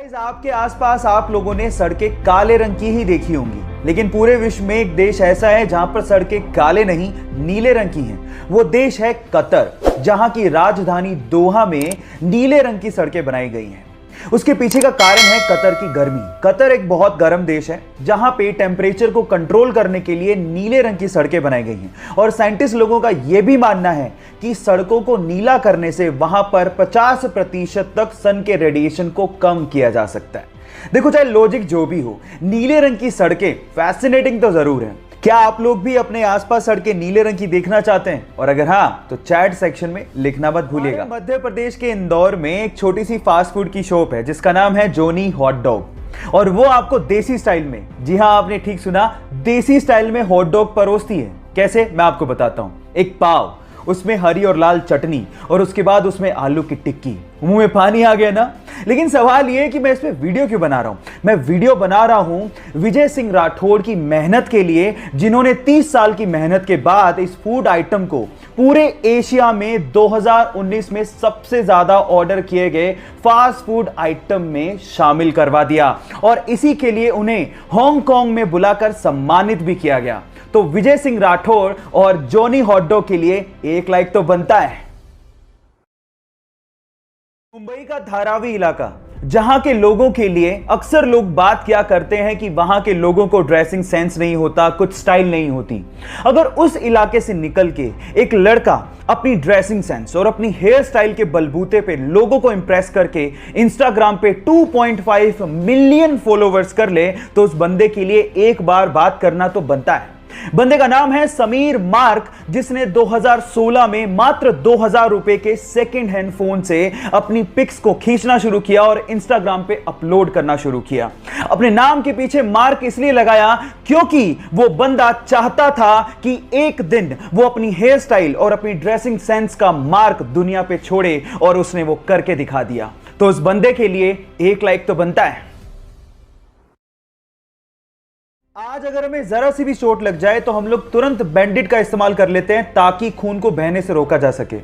Guys, आपके आसपास आप लोगों ने सड़कें काले रंग की ही देखी होंगी, लेकिन पूरे विश्व में एक देश ऐसा है जहां पर सड़कें काले नहीं नीले रंग की हैं। वो देश है कतर, जहां की राजधानी दोहा में नीले रंग की सड़कें बनाई गई हैं। उसके पीछे का कारण है कतर की गर्मी। कतर एक बहुत गर्म देश है जहां पे टेम्परेचर को कंट्रोल करने के लिए नीले रंग की सड़कें बनाई गई हैं और साइंटिस्ट लोगों का यह भी मानना है कि सड़कों को नीला करने से वहां पर 50% तक सन के रेडिएशन को कम किया जा सकता है। देखो, चाहे लॉजिक जो भी हो, नीले रंग की सड़कें फैसिनेटिंग तो जरूर है। क्या आप लोग भी अपने आसपास सड़कें नीले रंग की देखना चाहते हैं? और अगर हाँ, तो चैट सेक्शन में लिखना मत भूलिएगा। मध्य प्रदेश के इंदौर में एक छोटी सी फास्ट फूड की शॉप है जिसका नाम है जोनी हॉट डॉग, और वो आपको देसी स्टाइल में, जी हाँ आपने ठीक सुना, देसी स्टाइल में हॉट डॉग परोसती है। कैसे, मैं आपको बताता हूं। एक पाव, उसमें हरी और लाल चटनी, और उसके बाद उसमें आलू की टिक्की। मुंह में पानी आ गया ना? लेकिन सवाल यह है कि मैं इस पे वीडियो क्यों बना रहा हूं? मैं वीडियो बना रहा हूं विजय सिंह राठौड़ की मेहनत के लिए, जिन्होंने 30 साल की मेहनत के बाद इस फूड आइटम को पूरे एशिया में 2019 में सबसे ज्यादा ऑर्डर किए गए फास्ट फूड आइटम में शामिल करवा दिया, और इसी के लिए उन्हें हांगकांग में बुलाकर सम्मानित भी किया गया। तो विजय सिंह राठौड़ और जोनी हॉट डॉग के लिए एक लाइक तो बनता है। मुंबई का धारावी इलाका, जहां के लोगों के लिए अक्सर लोग बात किया करते हैं कि वहां के लोगों को ड्रेसिंग सेंस नहीं होता, कुछ स्टाइल नहीं होती। अगर उस इलाके से निकल के एक लड़का अपनी ड्रेसिंग सेंस और अपनी हेयर स्टाइल के बलबूते पे लोगों को इंप्रेस करके इंस्टाग्राम पे 2.5 मिलियन फॉलोवर्स कर ले, तो उस बंदे के लिए एक बार बात करना तो बनता है। बंदे का नाम है समीर मार्क, जिसने 2016 में मात्र 2000 रुपए के सेकंड हैंड फोन से अपनी पिक्स को खींचना शुरू किया और इंस्टाग्राम पे अपलोड करना शुरू किया। अपने नाम के पीछे मार्क इसलिए लगाया क्योंकि वो बंदा चाहता था कि एक दिन वो अपनी हेयर स्टाइल और अपनी ड्रेसिंग सेंस का मार्क दुनिया पे छोड़े, और उसने वो करके दिखा दिया। तो उस बंदे के लिए एक लाइक तो बनता है। आज अगर हमें जरा सी भी चोट लग जाए तो हम लोग तुरंत बैंडेड का इस्तेमाल कर लेते हैं ताकि खून को बहने से रोका जा सके।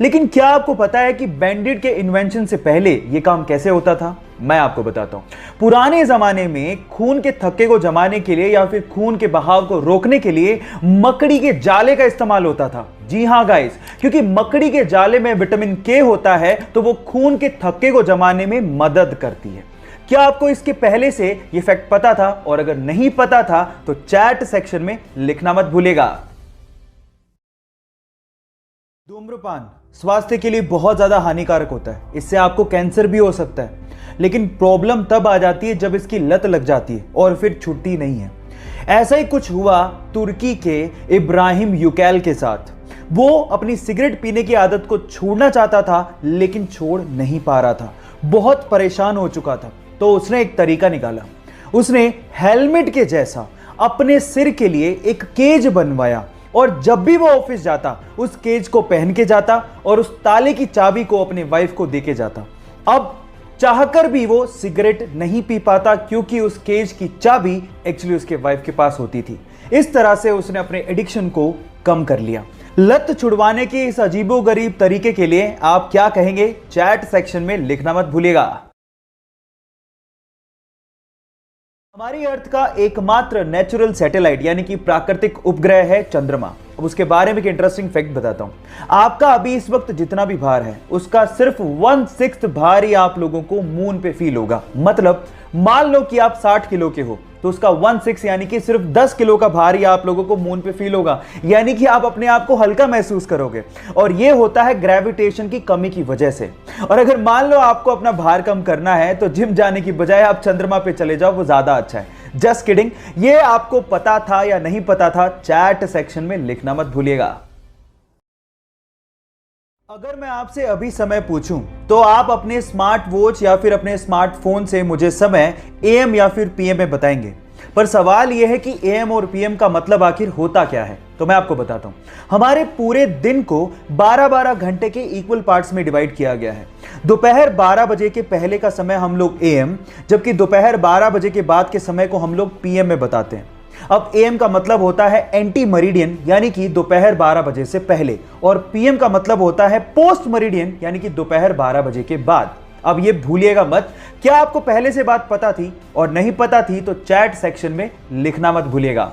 लेकिन क्या आपको पता है कि बैंडेड के इन्वेंशन से पहले यह काम कैसे होता था? मैं आपको बताता हूं। पुराने जमाने में खून के थक्के को जमाने के लिए या फिर खून के बहाव को रोकने के लिए मकड़ी के जाले का इस्तेमाल होता था। जी हां गाइस, क्योंकि मकड़ी के जाले में विटामिन के होता है, तो वो खून के थक्के को जमाने में मदद करती है। क्या आपको इसके पहले से ये फैक्ट पता था? और अगर नहीं पता था तो चैट सेक्शन में लिखना मत भूलिएगा। धूम्रपान स्वास्थ्य के लिए बहुत ज्यादा हानिकारक होता है, इससे आपको कैंसर भी हो सकता है। लेकिन प्रॉब्लम तब आ जाती है जब इसकी लत लग जाती है और फिर छूटती नहीं है। ऐसा ही कुछ हुआ तुर्की के इब्राहिम युकैल के साथ। वो अपनी सिगरेट पीने की आदत को छोड़ना चाहता था, लेकिन छोड़ नहीं पा रहा था, बहुत परेशान हो चुका था। तो उसने एक तरीका निकाला। उसने हेलमेट के जैसा अपने सिर के लिए एक केज बनवाया, और जब भी वो ऑफिस जाता उस केज को पहन के जाता और उस ताले की चाबी को अपने वाइफ को देके जाता। अब चाहकर भी वो सिगरेट नहीं पी पाता क्योंकि उस केज की चाबी एक्चुअली उसके वाइफ के पास होती थी। इस तरह से उसने अपने एडिक्शन को कम कर लिया। लत छुड़वाने के इस अजीबोगरीब तरीके के लिए आप क्या कहेंगे? चैट सेक्शन में लिखना मत भूलिएगा। हमारी अर्थ का एकमात्र नेचुरल सैटेलाइट यानी कि प्राकृतिक उपग्रह है चंद्रमा। अब उसके बारे में एक इंटरेस्टिंग फैक्ट बताता हूं। आपका अभी इस वक्त जितना भी भार है उसका सिर्फ 1/6 भार ही आप लोगों को मून पे फील होगा। मतलब मान लो कि आप 60 किलो के हो तो उसका 1/6 यानी कि सिर्फ 10 किलो का भार ही आप लोगों को मून पे फील होगा, यानी कि आप अपने आप को हल्का महसूस करोगे। और यह होता है ग्रेविटेशन की कमी की वजह से। और अगर मान लो आपको अपना भार कम करना है तो जिम जाने की बजाय आप चंद्रमा पे चले जाओ, वो ज्यादा अच्छा है। Just kidding. ये आपको पता था या नहीं पता था? चैट सेक्शन में लिखना मत भूलिएगा। अगर मैं आपसे अभी समय पूछूं तो आप अपने स्मार्ट वॉच या फिर अपने स्मार्टफोन से मुझे समय एएम या फिर पीएम में बताएंगे। पर सवाल यह है कि एएम और पीएम का मतलब आखिर होता क्या है? तो मैं आपको बताता हूं। हमारे पूरे दिन को 12-12 घंटे के इक्वल पार्ट्स में डिवाइड किया गया है। दोपहर 12 बजे के पहले का समय हम लोग एएम, जबकि दोपहर 12 बजे के बाद के समय को हम लोग पीएम में बताते हैं। अब एएम का मतलब होता है एंटी मरीडियन, यानी कि दोपहर 12 बजे से पहले, और पीएम का मतलब होता है पोस्ट मरीडियन, यानी कि दोपहर 12 बजे के बाद। अब ये भूलिएगा मत। क्या आपको पहले से बात पता थी और नहीं पता थी तो चैट सेक्शन में लिखना मत भूलिएगा।